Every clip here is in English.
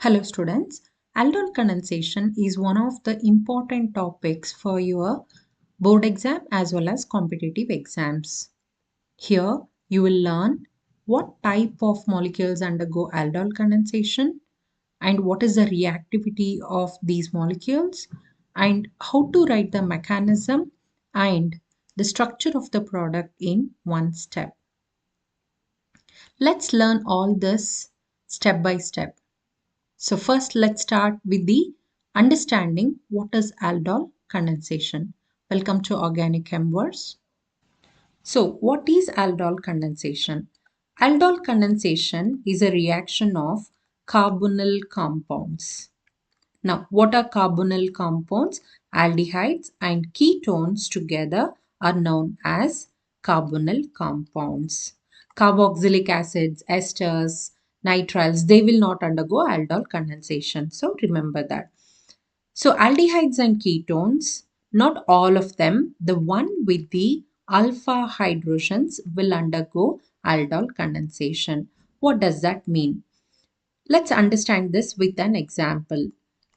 Hello students, aldol condensation is one of the important topics for your board exam as well as competitive exams. Here you will learn what type of molecules undergo aldol condensation and what is the reactivity of these molecules and how to write the mechanism and the structure of the product in one step. Let's learn all this step by step. So first let's start with the understanding what is aldol condensation. Welcome to OrganiChemVerse. So what is aldol condensation? Aldol condensation is a reaction of carbonyl compounds. Now what are carbonyl compounds? Aldehydes and ketones together are known as carbonyl compounds. Carboxylic acids, esters, nitriles, they will not undergo aldol condensation. So remember that. So aldehydes and ketones, not all of them, the one with the alpha hydrogens will undergo aldol condensation. What does that mean? Let's understand this with an example.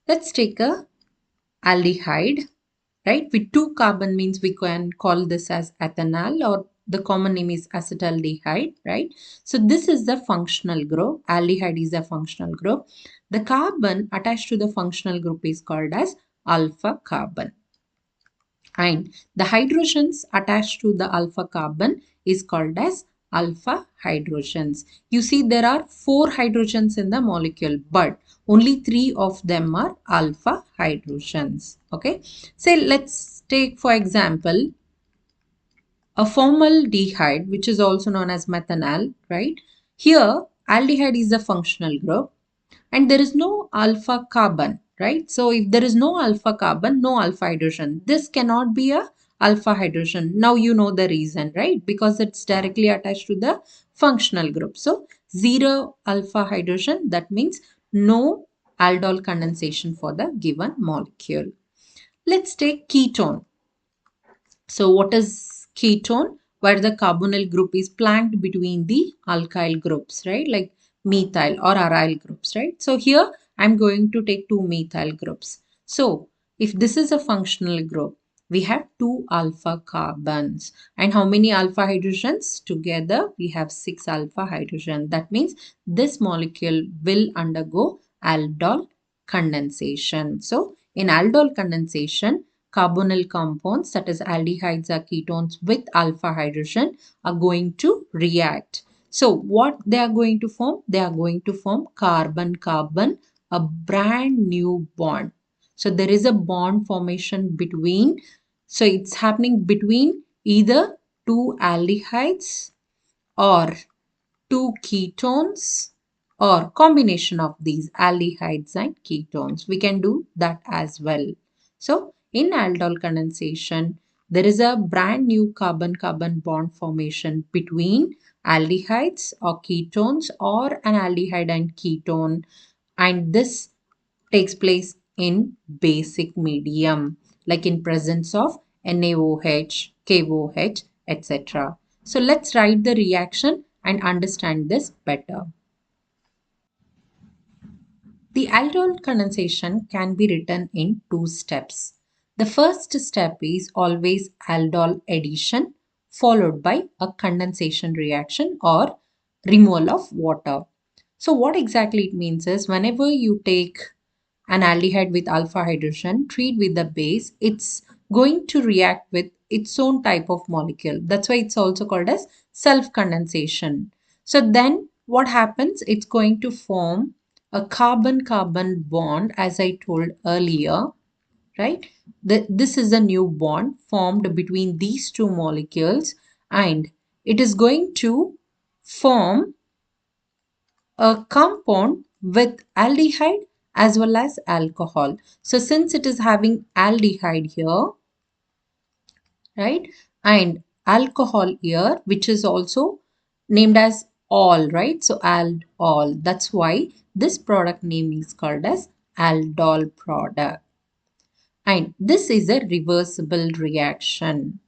Let's take a aldehyde, right? With two carbon means we can call this as ethanal, or the common name is acetaldehyde, right? So this is the functional group. Aldehyde is a functional group. The carbon attached to the functional group is called as alpha carbon. And the hydrogens attached to the alpha carbon is called as alpha hydrogens. You see there are 4 hydrogens in the molecule, but only 3 of them are alpha hydrogens. Okay. Say let's take for example a formaldehyde, which is also known as methanol, right? Here aldehyde is a functional group and there is no alpha carbon, right? So if there is no alpha carbon, no alpha hydrogen, this cannot be a alpha hydrogen. Now you know the reason, right? Because it's directly attached to the functional group. So 0 alpha hydrogen, that means no aldol condensation for the given molecule. Let's take ketone. So what is ketone? Where the carbonyl group is planked between the alkyl groups, right? Like methyl or aryl groups, right? So here I'm going to take 2 methyl groups. So if this is a functional group, we have 2 alpha carbons. And how many alpha hydrogens? Together we have 6 alpha hydrogen. That means this molecule will undergo aldol condensation. So in aldol condensation, carbonyl compounds, that is aldehydes or ketones with alpha hydrogen, are going to react. So what they are going to form? They are going to form carbon-carbon, a brand new bond. So there is a bond formation between, so it's happening between either 2 aldehydes or 2 ketones or combination of these aldehydes and ketones. We can do that as well. So in aldol condensation, there is a brand new carbon-carbon bond formation between aldehydes or ketones or an aldehyde and ketone, and this takes place in basic medium like in presence of NaOH, KOH, etc. So let's write the reaction and understand this better. The aldol condensation can be written in 2 steps. The first step is always aldol addition followed by a condensation reaction or removal of water. So what exactly it means is whenever you take an aldehyde with alpha hydrogen, treat with the base, it's going to react with its own type of molecule. That's why it's also called as self-condensation. So then what happens? It's going to form a carbon-carbon bond, as I told earlier, right? This is a new bond formed between these 2 molecules, and it is going to form a compound with aldehyde as well as alcohol. So since it is having aldehyde here, right, and alcohol here, which is also named as all, right? So aldol. That's why this product name is called as aldol product. And this is a reversible reaction.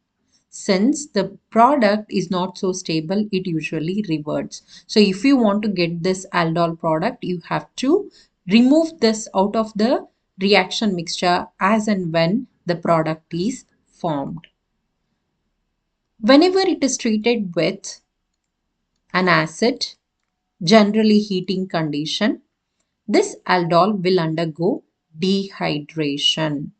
Since the product is not so stable, it usually reverts. So if you want to get this aldol product, you have to remove this out of the reaction mixture as and when the product is formed. Whenever it is treated with an acid, generally heating condition, this aldol will undergo dehydration.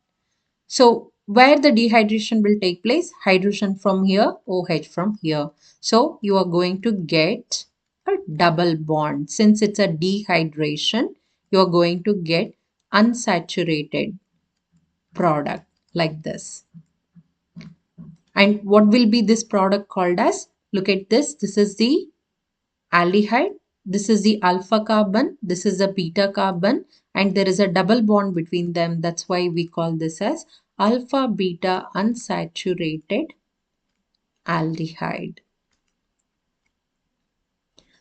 So where the dehydration will take place? Hydrogen from here, OH from here. So you are going to get a double bond. Since it's a dehydration, you are going to get unsaturated product like this. And what will be this product called as? Look at this. This is the aldehyde. This is the alpha carbon. This is the beta carbon. And there is a double bond between them. That's why we call this as alpha beta unsaturated aldehyde.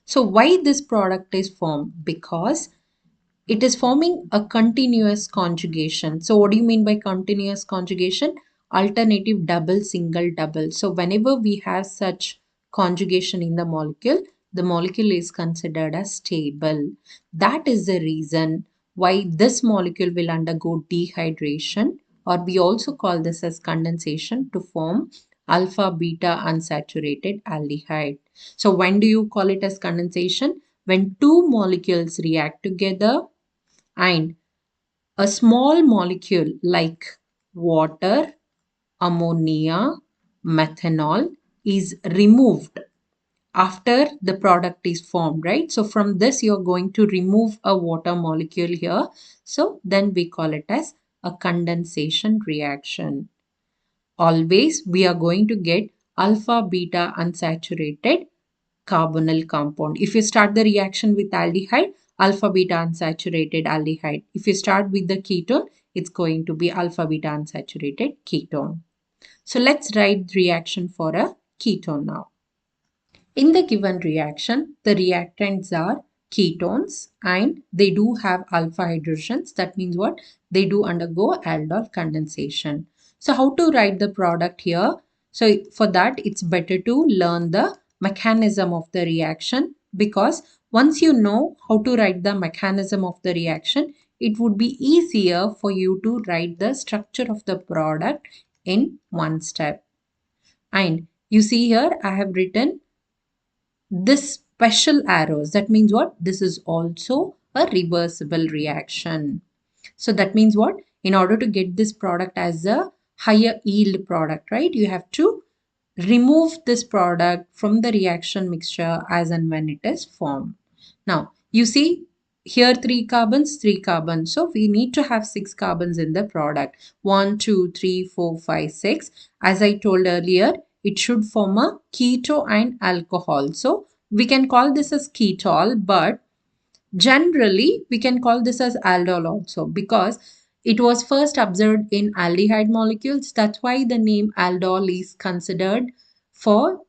So why this product is formed? Because it is forming a continuous conjugation. So what do you mean by continuous conjugation? Alternative double, single, double. So whenever we have such conjugation in the molecule is considered as stable. That is the reason why this molecule will undergo dehydration, or we also call this as condensation, to form alpha beta unsaturated aldehyde. So when do you call it as condensation? When two molecules react together and a small molecule like water, ammonia, methanol is removed after the product is formed, right? So from this, you're going to remove a water molecule here. So then we call it as a condensation reaction. Always we are going to get alpha beta unsaturated carbonyl compound. If you start the reaction with aldehyde, alpha beta unsaturated aldehyde. If you start with the ketone, it's going to be alpha beta unsaturated ketone. So let's write the reaction for a ketone now. In the given reaction, the reactants are ketones and they do have alpha hydrogens. That means what? They do undergo aldol condensation. So how to write the product here? So for that, it's better to learn the mechanism of the reaction, because once you know how to write the mechanism of the reaction, it would be easier for you to write the structure of the product in one step. And you see here, I have written this special arrows. That means what? This is also a reversible reaction. So that means what? In order to get this product as a higher yield product, right? You have to remove this product from the reaction mixture as and when it is formed. Now, you see here three carbons, three carbons. So we need to have six carbons in the product. 1, 2, 3, 4, 5, 6. As I told earlier, it should form a keto and alcohol. So we can call this as ketol, but generally we can call this as aldol also, because it was first observed in aldehyde molecules. That's why the name aldol is considered for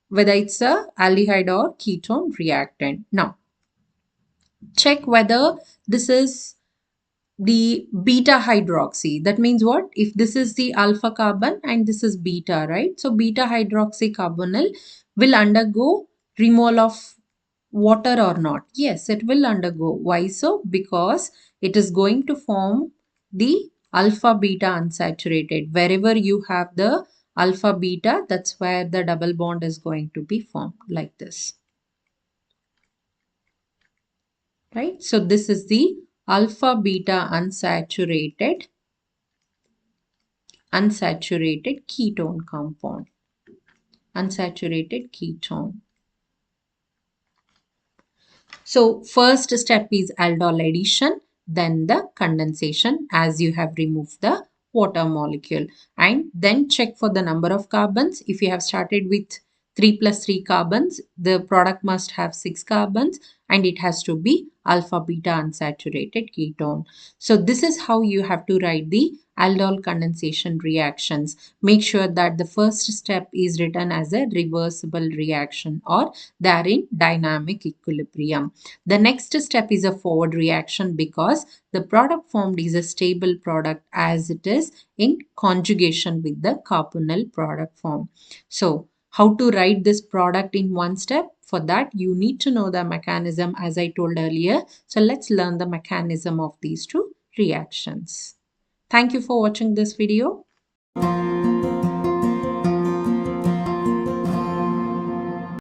whether it's a aldehyde or ketone reactant. Now, check whether this is the beta hydroxy. That means what? If this is the alpha carbon and this is beta, right? So beta hydroxy carbonyl will undergo removal of water or not? Yes, it will undergo. Why so? Because it is going to form the alpha beta unsaturated. Wherever you have the alpha beta, that's where the double bond is going to be formed like this. Right? So this is the alpha beta unsaturated ketone compound. Unsaturated ketone. So first step is aldol addition, then the condensation as you have removed the water molecule, and then check for the number of carbons. If you have started with 3 plus 3 carbons, the product must have 6 carbons and it has to be alpha beta unsaturated ketone. So this is how you have to write the aldol condensation reactions. Make sure that the first step is written as a reversible reaction, or they are in dynamic equilibrium. The next step is a forward reaction, because the product formed is a stable product as it is in conjugation with the carbonyl product form. So How to write this product in one step? For that, you need to know the mechanism as I told earlier. So let's learn the mechanism of these two reactions. Thank you for watching this video.